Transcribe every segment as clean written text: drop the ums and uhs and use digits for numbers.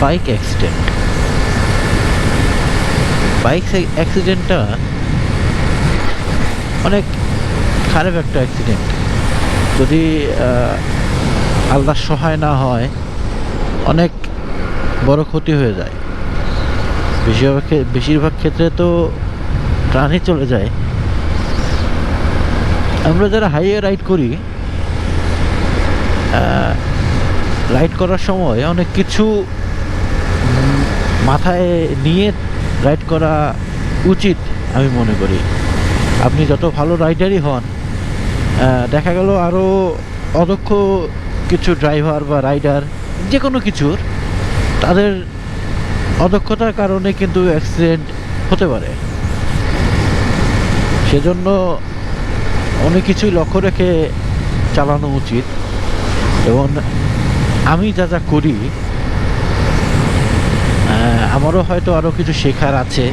Bike accident. Bike অ্যাক্সিডেন্টটা অনেক খারাপ একটা অ্যাক্সিডেন্ট। যদি আল্লাহ সহায় না হয় অনেক বড় ক্ষতি হয়ে যায়। বেশিরভাগ ক্ষেত্রে তো প্রাণই চলে যায়। আমরা যারা হাইওয়ে রাইড করি, রাইড করার সময় অনেক কিছু মাথায় নিয়ে রাইড করা উচিত আমি মনে করি। আপনি যত ভালো রাইডারই হন, দেখা গেল আরও অদক্ষ কিছু ড্রাইভার বা রাইডার যে কোনো কিছুর, তাদের অদক্ষতার কারণে কিন্তু অ্যাক্সিডেন্ট হতে পারে। সেজন্য অনেক কিছুই লক্ষ্য রেখে চালানো উচিত। এবং আমি যা যা করি, আমারও হয়তো আরও কিছু শেখার আছে।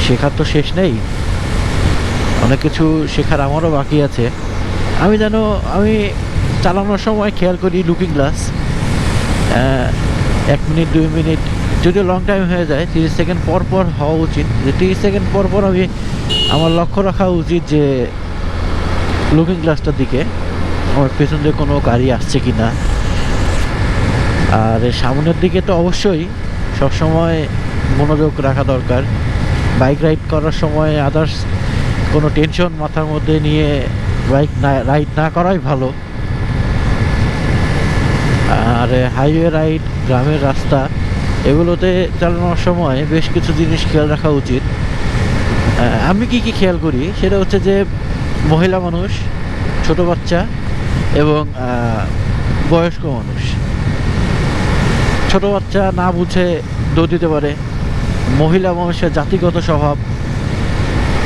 শেখার তো শেষ নেই, অনেক কিছু শেখার আমারও বাকি আছে। আমি চালানোর সময় খেয়াল করি লুকিং গ্লাস। 1 মিনিট 2 মিনিট যদিও লং টাইম হয়ে যায়, 30 সেকেন্ড পর পর হওয়া উচিত। যে 30 সেকেন্ড পর পর আমি আমার লক্ষ্য রাখা উচিত যে লুকিং গ্লাসটার দিকে আমার পেছন দিয়ে কোনো গাড়ি আসছে কি না। আর সামনের দিকে তো অবশ্যই সবসময় মনোযোগ রাখা দরকার। বাইক রাইড করার সময় আদার্স কোনো টেনশন মাথার মধ্যে নিয়ে বাইক রাইড না করাই ভালো। আর হাইওয়ে রাইড, গ্রামের রাস্তা, এগুলোতে চালানোর সময় বেশ কিছু জিনিস খেয়াল রাখা উচিত। আমি কি খেয়াল করি সেটা হচ্ছে যে মহিলা মানুষ, ছোট বাচ্চা এবং বয়স্ক মানুষ। ছোট বাচ্চা না বুঝে দৌড় দিতে পারে। মহিলা মানুষের জাতিগত স্বভাব,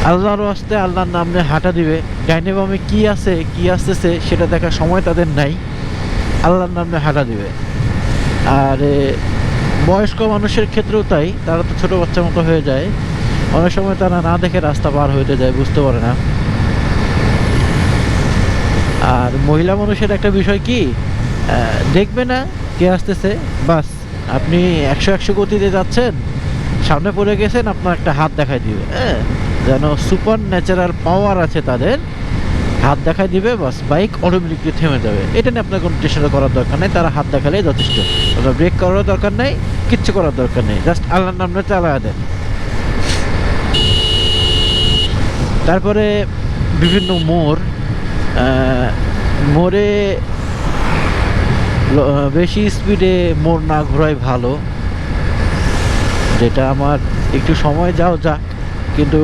আল্লাহর রাস্তায় আল্লাহর নামে হাঁটা দিবে। ডাইনে বামে কি আছে কি আসতেছে সেটা দেখার সময় তাদের নাই, আল্লাহর নামে হাঁটা দিবে। আর বয়স্ক মানুষের ক্ষেত্রেও তাই, তারা তো ছোটো বাচ্চার মতো হয়ে যায়। অনেক সময় তারা না দেখে রাস্তা পার হইতে যায়, বুঝতে পারে না। আর মহিলা মানুষের একটা বিষয় কি, দেখবে না কে আসতেছে, বাস আপনি 100 গতিতে যাচ্ছেন, সামনে পড়ে গেছেন, আপনার একটা হাত দেখাই দিবে। যেন সুপার ন্যাচারাল পাওয়ার আছে তাদের, হাত দেখাই দিবে, বাস বাইক অটোমেটিকলি থেমে যাবে। এটা নিয়ে আপনার কোনো টেনশন করার দরকার নেই, তারা হাত দেখালেই যথেষ্ট। আপনার ব্রেক করারও দরকার নেই, কিচ্ছু করার দরকার নেই, জাস্ট আল্লাহর নামটা চালায়া দেন। তারপরে বিভিন্ন মোড়ে বেশি স্পিডে মোড় না ঘোরাই ভালো। যেটা আমার একটু সময় যাক, কিন্তু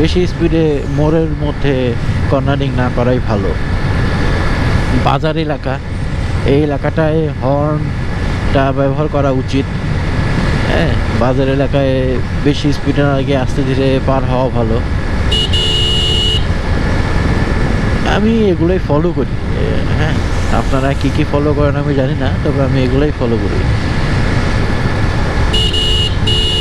বেশি স্পিডে মোড়ের মধ্যে কর্নারিং না করাই ভালো। বাজার এলাকা, এই এলাকাটায় হর্নটা ব্যবহার করা উচিত। বাজার এলাকায় বেশি স্পিডে না গিয়ে আস্তে ধীরে পার হওয়া ভালো। আমি এগুলোই ফলো করি। আপনারা কি ফলো করেন আমি জানি না, তবে আমি এগুলোই ফলো করি।